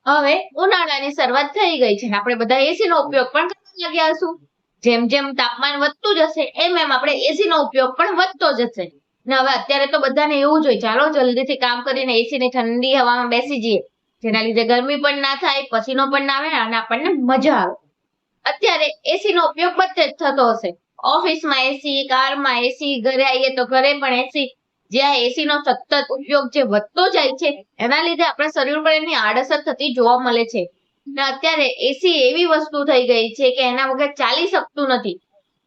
હવે ઉનાળાની શરૂઆત થઈ ગઈ છે, આપણે બધા એસી નો ઉપયોગ પણ કરવા લાગ્યા હશું. જેમ જેમ તાપમાન વધતું જશે એમ એમ આપણે એસી નો ઉપયોગ પણ વધતો જશે. ને હવે અત્યારે તો બધાને એવું જ હોય, ચાલો જલ્દીથી કામ કરીને એસી ની ઠંડી હવામાં બેસી જઈએ, જેના લીધે ગરમી પણ ના થાય, પસીનો પણ ના આવે અને આપણને મજા આવે. અત્યારે એસી નો ઉપયોગ બધે જ થતો હશે. ઓફિસમાં એસી, કારમાં એસી, ઘરે આવીએ તો ઘરે પણ એસી. જ્યાં એસી નો સતત ઉપયોગ જે વધતો જાય છે એના લીધે આપણા શરીર પર એની આડઅસર થતી જોવા મળે છે. ને અત્યારે એસી એવી વસ્તુ થઈ ગઈ છે કે એના વગર ચાલી શકતું નથી,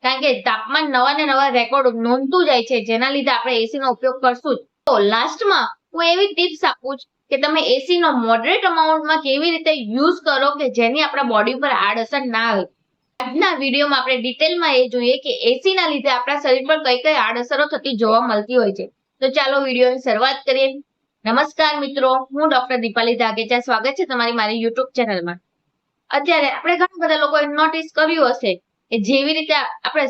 કારણ કે તાપમાન નવા ને નવા રેકોર્ડ નોંધતું જાય છે, જેના લીધે આપણે એસી નો ઉપયોગ કરશું જ. તો લાસ્ટમાં હું એવી ટિપ્સ આપું છું કે તમે એસી નો મોડરેટ અમાઉન્ટમાં કેવી રીતે યુઝ કરો કે જેની આપણા બોડી પર આડઅસર ના આવે. આજના વિડીયોમાં આપણે ડિટેલમાં એ જોઈએ કે એસી ના લીધે આપણા શરીર પર કઈ કઈ આડઅસરો થતી જોવા મળતી હોય છે. તો ચાલો વિડીયોની શરૂઆત કરીએ. નમસ્કાર મિત્રો, હું ડોક્ટર દીપાલી ધાગેચા, સ્વાગત છે તમારી મારી યુટ્યુબ ચેનલમાં. અત્યારે આપણે ઘણા બધા લોકોએ નોટિસ કર્યું હશે કે જેવી રીતે આપણે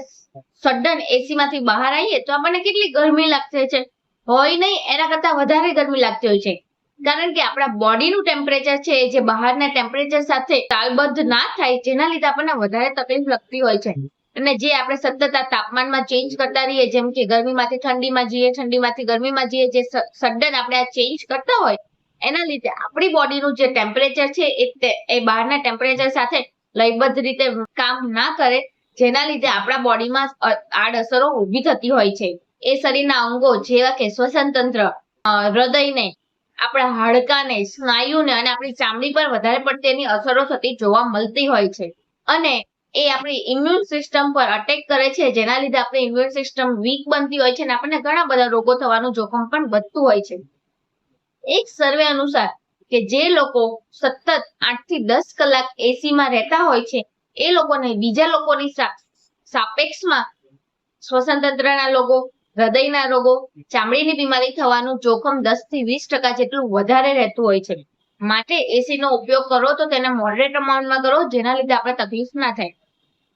સડન એસી માંથી બહાર આવીએ તો આપણને કેટલી ગરમી લાગતી છે, હોય નહીં એના કરતા વધારે ગરમી લાગતી હોય છે. કારણ કે આપણા બોડીનું ટેમ્પરેચર છે જે બહારના ટેમ્પરેચર સાથે તાલબદ્ધ ના થાય, જેના લીધે આપણને વધારે તકલીફ લાગતી હોય છે. અને જે આપણે સતત આ તાપમાનમાં ચેન્જ કરતા રહીએ, જેમ કે ગરમીમાંથી ઠંડીમાં જઈએ, ઠંડીમાંથી ગરમીમાં જઈએ, જે સડન આપણે આ ચેન્જ કરતા હોય એના લીધે આપણી બોડીનું જે ટેમ્પરેચર છે એ બહારના ટેમ્પરેચર સાથે લયબદ્ધ રીતે કામ ના કરે, જેના લીધે આપણા બોડીમાં આડઅસરો ઊભી થતી હોય છે. એ શરીરના અંગો જેવા કે શ્વસન તંત્ર, હૃદયને, આપણા હાડકાને, સ્નાયુને અને આપણી ચામડી પર વધારે પડતી એની અસરો થતી જોવા મળતી હોય છે. અને એ આપણી ઇમ્યુન સિસ્ટમ પર અટેક કરે છે, જેના લીધે આપણી ઇમ્યુન સિસ્ટમ વીક બનતી હોય છે અને આપણને ઘણા બધા રોગો થવાનું જોખમ પણ વધતું હોય છે. એક સર્વે અનુસાર કે જે લોકો સતત 8 થી 10 કલાક એસીમાં રહેતા હોય છે એ લોકોને બીજા લોકોની સાપેક્ષમાં શ્વસન તંત્રના રોગો, હૃદયના રોગો, ચામડીની બીમારી થવાનું જોખમ 10 થી 20% જેટલું વધારે રહેતું હોય છે. માટે એસી નો ઉપયોગ કરો તો તેને મોડરેટ અમાઉન્ટમાં કરો, જેના લીધે આપણે તકલીફ ના થાય.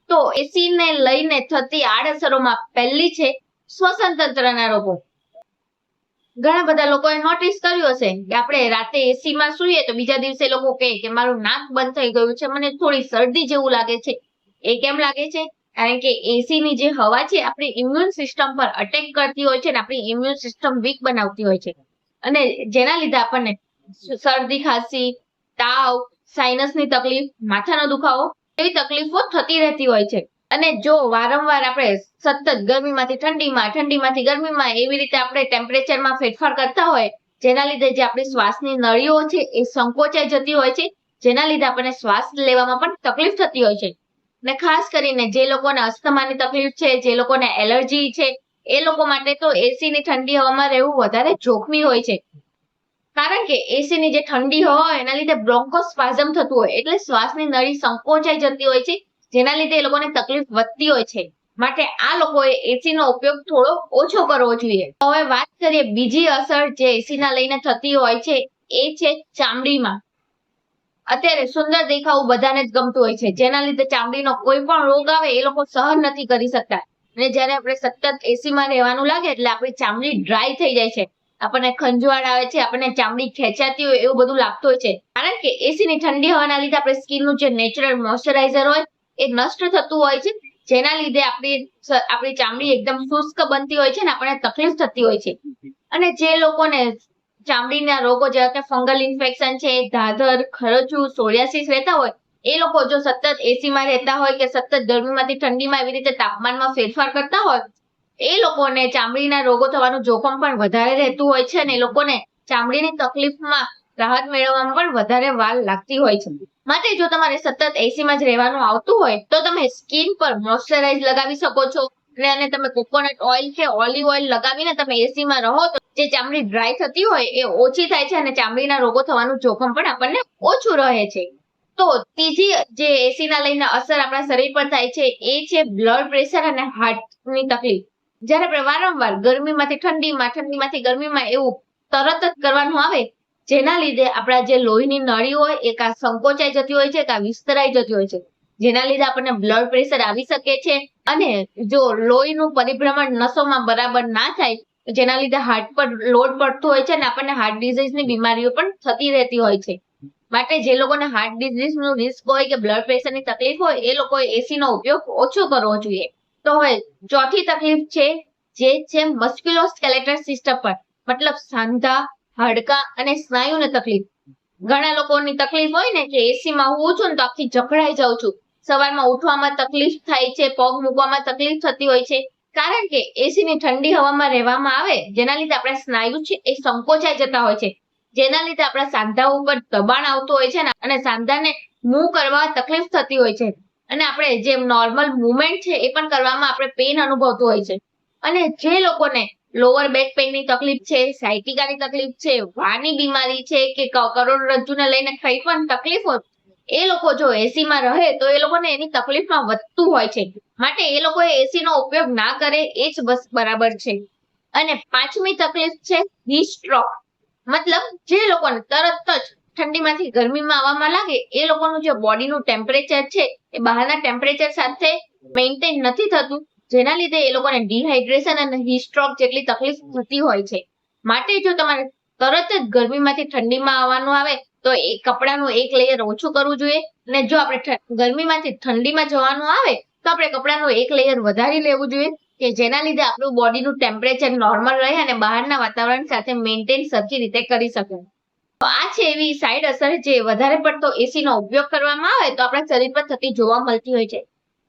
તો એસી ને લઈને થતી આડઅસરોમાં પહેલી છે શ્વસન તંત્રના રોગો. ઘણા બધા લોકોએ નોટિસ કર્યું હશે કે આપણે રાતે એસીમાં સૂઈએ તો બીજા દિવસે લોકો કહે કે મારું નાક બંધ થઈ ગયું છે, મને થોડી શરદી જેવું લાગે છે. એ કેમ લાગે છે? કારણ કે એસી ની જે હવા છે આપણી ઇમ્યુન સિસ્ટમ પર અટેક કરતી હોય છે અને આપણી ઇમ્યુન સિસ્ટમ વીક બનાવતી હોય છે, અને જેના લીધે આપણને શરદી, ખાંસી, તાવ, સાઇનસની તકલીફ, માથાનો દુખાવો એવી તકલીફો થતી રહેતી હોય છે. અને જો વારંવાર આપણે સતત ગરમીમાંથી ઠંડીમાં, ઠંડીમાંથી ગરમીમાં એવી રીતે આપણે ટેમ્પરેચરમાં ફેરફાર કરતા હોય, જેના લીધે જે આપણી શ્વાસની નળીઓ છે એ સંકોચાઈ જતી હોય છે, જેના લીધે આપણને શ્વાસ લેવામાં પણ તકલીફ થતી હોય છે. ને ખાસ કરીને જે લોકોને અસ્થમાની તકલીફ છે, જે લોકોને એલર્જી છે, એ લોકો માટે તો એસી ની ઠંડી હવામાં રહેવું વધારે જોખમી હોય છે. કારણ કે એસી ની જે ઠંડી હવા હોય એના લીધે બ્રોન્કોસ્પાઝમ થતું હોય, એટલે શ્વાસની નળી સંકોચાઈ જતી હોય છે, જેના લીધે એ લોકોને તકલીફ વધતી હોય છે. માટે આ લોકોએ એસી નો ઉપયોગ થોડો ઓછો કરવો જોઈએ. હવે વાત કરીએ બીજી અસર જે એસી ના લઈને થતી હોય છે, એ છે ચામડીમાં. અત્યારે સુંદર દેખાવું બધાને જ ગમતું હોય છે, જેના લીધે ચામડીનો કોઈ પણ રોગ આવે એ લોકો સહન નથી કરી શકતા. અને જ્યારે આપણે સતત એસીમાં રહેવાનું લાગે એટલે આપણી ચામડી ડ્રાય થઈ જાય છે, આપણને ખંજવાળ આવે છે, આપણને ચામડી ખેંચાતી હોય એવું બધું લાગતું હોય છે. કારણ કે એસી ની ઠંડી હવાના લીધે આપણી સ્કિનનું જે નેચરલ મોઇશ્ચરાઇઝર હોય એ નષ્ટ થતું હોય છે, જેના લીધે આપણી ચામડી એકદમ શુષ્ક બનતી હોય છે અને આપણને તકલીફ થતી હોય છે. અને જે લોકોને ચામડીના રોગો જેવા કે ફંગલ ઇન્ફેક્શન છે, ધાધર, ખરચું, સોરિયાસિસ રહેતા હોય, એ લોકો જો સતત એસીમાં રહેતા હોય કે સતત ગરમીમાંથી ઠંડીમાં એવી રીતે તાપમાનમાં ફેરફાર કરતા હોય, એ લોકોને ચામડીના રોગો થવાનું જોખમ પણ વધારે રહેતું હોય છે અને એ લોકોને ચામડીની તકલીફમાં રાહત મેળવવામાં પણ વધારે વાર લાગતી હોય છે. માટે જો તમારે સતત એસીમાં જ રહેવાનું આવતું હોય તો તમે સ્કિન પર મોઇશ્ચરાઇઝ લગાવી શકો છો, અને તમે કોકોનટ ઓઇલ કે ઓલિવ ઓઇલ લગાવીને તમે એસીમાં રહો તો જે ચામડી ડ્રાય થતી હોય એ ઓછી થાય છે અને ચામડીના રોગો થવાનું જોખમ પણ આપણને ઓછું રહે છે. તો ત્રીજી જે એસી ના લઈને અસર આપણા શરીર પર થાય છે એ છે બ્લડ પ્રેશર અને હાર્ટની તકલીફ. જ્યારે આપણે વારંવાર ગરમીમાંથી ઠંડીમાં, ઠંડીમાંથી ગરમીમાં એવું તરત જ કરવાનું આવે, જેના લીધે આપણા જે લોહીની નળી હોય એ કાં સંકોચાઈ જતી હોય છે, કાં વિસ્તરાઈ જતી હોય છે, જેના લીધે આપણને બ્લડ પ્રેશર આવી શકે છે. અને જો લોહીનું પરિભ્રમણ નસોમાં બરાબર ના થાય, જેના લીધે હાર્ટ પર લોડ પડતો હોય છે અને આપણને હાર્ટ ડિઝીઝની બીમારીઓ પણ થતી રહેતી હોય છે. માટે જે લોકોને હાર્ટ ડિઝીઝ નું રિસ્ક હોય કે બ્લડ પ્રેશર ની તકલીફ હોય એ લોકોએ એસી નો ઉપયોગ ઓછો કરવો જોઈએ. તો હવે ચોથી તકલીફ છે જે છે મસ્ક્યુલોસ્કેલેટલ સિસ્ટમ પર, મતલબ સાંધા, હાડકા અને સ્નાયુની તકલીફ. ઘણા લોકોની તકલીફ હોય ને કે એસી માં હું છું ને તો આખી જકડાઈ જાઉં છું, સવારમાં ઉઠવામાં તકલીફ થાય છે, પગ મૂકવામાં તકલીફ થતી હોય છે, કારણ કે એસી ની ઠંડી હવામાં રહેવામાં આવે જેના લીધે આપણા સ્નાયુ છે એ સંકોચાઈ જતા હોય છે, જેના લીધે આપણા સાંધા ઉપર દબાણ આવતું હોય છે અને સાંધાને મૂવ કરવા તકલીફ થતી હોય છે, અને આપણે જે નોર્મલ મુવમેન્ટ છે એ પણ કરવામાં આપણે પેઇન અનુભવતું હોય છે. અને જે લોકોને લોઅર બેક પેઇન ની તકલીફ છે, સાયટિકાની તકલીફ છે, વાની બીમારી છે કે કરોડરજ્જુને લઈને કઈ પણ તકલીફ હોય, એ લોકો જો એસી માં રહે તો એ લોકોને એની તકલીફમાં વધતું હોય છે, માટે એ લોકોએ એસી નો ઉપયોગ ના કરે એ જ બસ બરાબર છે. અને પાંચમી તકલીફ છે હીટ સ્ટ્રોક, મતલબ જે લોકોને તરત જ ઠંડીમાંથી ગરમીમાં આવવામાં લાગે એ લોકોનું જે બોડીનું ટેમ્પરેચર છે એ બહારના ટેમ્પરેચર સાથે મેન્ટેન નથી થતું, જેના લીધે એ લોકોને ડિહાઇડ્રેશન અને હીટ સ્ટ્રોક જેટલી તકલીફ થતી હોય છે. માટે જો તમારે તરત જ ગરમીમાંથી ઠંડીમાં આવવાનું આવે તો એ કપડાનું એક લેયર ઓછું કરવું જોઈએ, અને જો આપણે ગરમીમાંથી ઠંડીમાં જવાનું આવે તો આપણે કપડાનું એક લેયર વધારી લેવું જોઈએ કે જેના લીધે આપણું બોડીનું ટેમ્પરેચર નોર્મલ રહે અને બહારના વાતાવરણ સાથે મેન્ટેન સરખી રીતે કરી શકે. તો આ છે એવી સાઈડ અસર જે વધારે પડતો એસી નો ઉપયોગ કરવામાં આવે તો આપણા શરીર પર થતી જોવા મળતી હોય છે.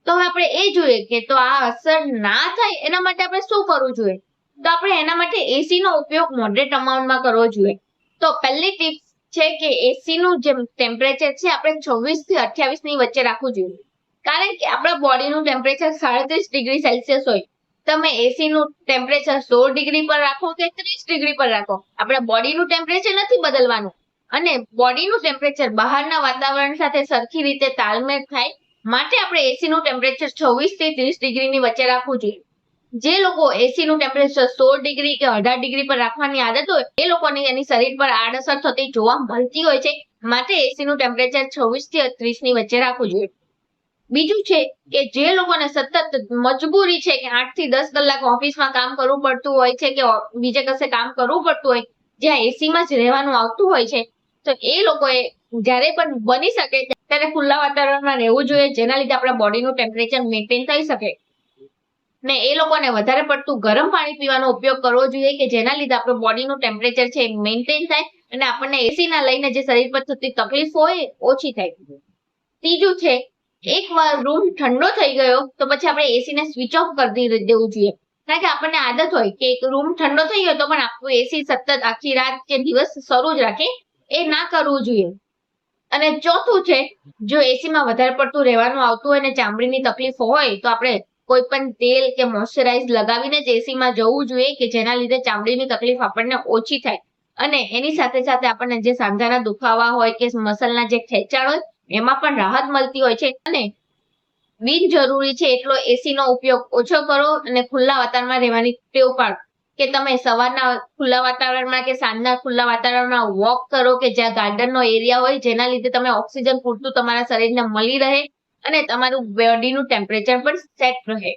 તો હવે આપણે એ જોઈએ કે તો આ અસર ના થાય એના માટે આપણે શું કરવું જોઈએ. તો આપણે એના માટે એસી નો ઉપયોગ મોડરેટ અમાઉન્ટમાં કરવો જોઈએ. તો પહેલી ટીપ છે કે એસી નું જે ટેમ્પરેચર છે આપણે 26 થી 28 ની વચ્ચે રાખવું જોઈએ, કારણ કે આપણા બોડીનું ટેમ્પરેચર 37 ડિગ્રી સેલ્સિયસ હોય. તમે એસી નું ટેમ્પરેચર 16 ડિગ્રી પર રાખો કે 30 ડિગ્રી પર રાખો, આપણા બોડીનું ટેમ્પરેચર નથી બદલવાનું, અને બોડીનું ટેમ્પરેચર બહારના વાતાવરણ સાથે સરખી રીતે તાલમેલ થાય માટે આપણે એસી નું ટેમ્પરેચર 26 થી 30 ડિગ્રીની વચ્ચે રાખવું જોઈએ. જે લોકો એસી નું ટેમ્પરેચર 16 ડિગ્રી કે 18 ડિગ્રી પર રાખવાની આદત હોય એ લોકોની એની શરીર પર આડઅસર થતી જોવા મળતી હોય છે, માટે એસી નું ટેમ્પરેચર 26 થી 30 ની વચ્ચે રાખવું જોઈએ. બીજું છે કે જે લોકોને સતત મજબૂરી છે કે 8 થી 10 કલાક ઓફિસમાં કામ કરવું પડતું હોય છે કે બીજે કશે કામ કરવું પડતું હોય જ્યાં એસીમાં જ રહેવાનું આવતું હોય છે, તો એ લોકોએ જ્યારે પણ બની શકે ત્યારે ખુલ્લા વાતાવરણમાં રહેવું જોઈએ, જેના લીધે આપણા બોડીનું ટેમ્પરેચર મેન્ટેન થઈ શકે. ને એ લોકોને વધારે પડતું ગરમ પાણી પીવાનો ઉપયોગ કરવો જોઈએ કે જેના લીધે આપણું બોડીનું ટેમ્પરેચર છે મેન્ટેન થાય અને આપણને એસી ના લઈને જે શરીર પર થતી તકલીફ હોય ઓછી થાય. ત્રીજું છે એકવાર રૂમ ઠંડો થઈ ગયો તો પછી આપણે એસી ને સ્વિચ ઓફ કરી દેવું જોઈએ, કારણ કે આપણને આદત હોય કે એક રૂમ ઠંડો થઈ ગયો તો પણ આપણું એસી સતત આખી રાત કે દિવસ શરૂ જ રાખે, એ ના કરવું જોઈએ. અને ચોથું છે જો એસી માં વધારે પડતું રહેવાનું આવતું હોય ને ચામડીની તકલીફ હોય તો આપણે કોઈ પણ તેલ કે મોઇશ્ચરાઇઝ લગાવીને જ એસી માં જવું જોઈએ કે જેના લીધે ચામડીની તકલીફ આપણને ઓછી થાય, અને એની સાથે સાથે આપણને જે સાંધાના દુખાવા હોય કે મસલના જે ખેંચાણ હોય એમાં પણ રાહત મળતી હોય છે. અને બિનજરૂરી છે એટલો એસી નો ઉપયોગ ઓછો કરો અને ખુલ્લા વાતાવરણમાં રહેવાની ટેવ પાડો, કે તમે સવારના ખુલ્લા વાતાવરણમાં કે સાંજના ખુલ્લા વાતાવરણમાં વોક કરો કે જ્યાં ગાર્ડનનો એરિયા હોય, જેના લીધે તમે ઓક્સિજન પૂરતું તમારા શરીરને મળી રહે અને તમારું બોડીનું ટેમ્પરેચર પણ સેટ રહે.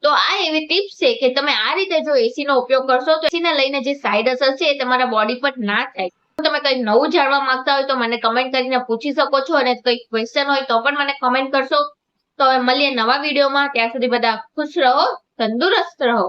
તો આ એવી ટિપ્સ છે કે તમે આ રીતે જો એસી નો ઉપયોગ કરશો તો એસી ને લઈને જે સાઈડ અસર છે એ તમારા બોડી પર ના થાય. તમે કંઈ નવું જાણવા માંગતા હોય તો મને કમેન્ટ કરીને પૂછી શકો છો, અને કંઈ ક્વેશ્ચન હોય તો પણ મને કમેન્ટ કરશો. તો હવે મળીએ નવા વિડીયોમાં, ત્યાં સુધી બધા ખુશ રહો, તંદુરસ્ત રહો.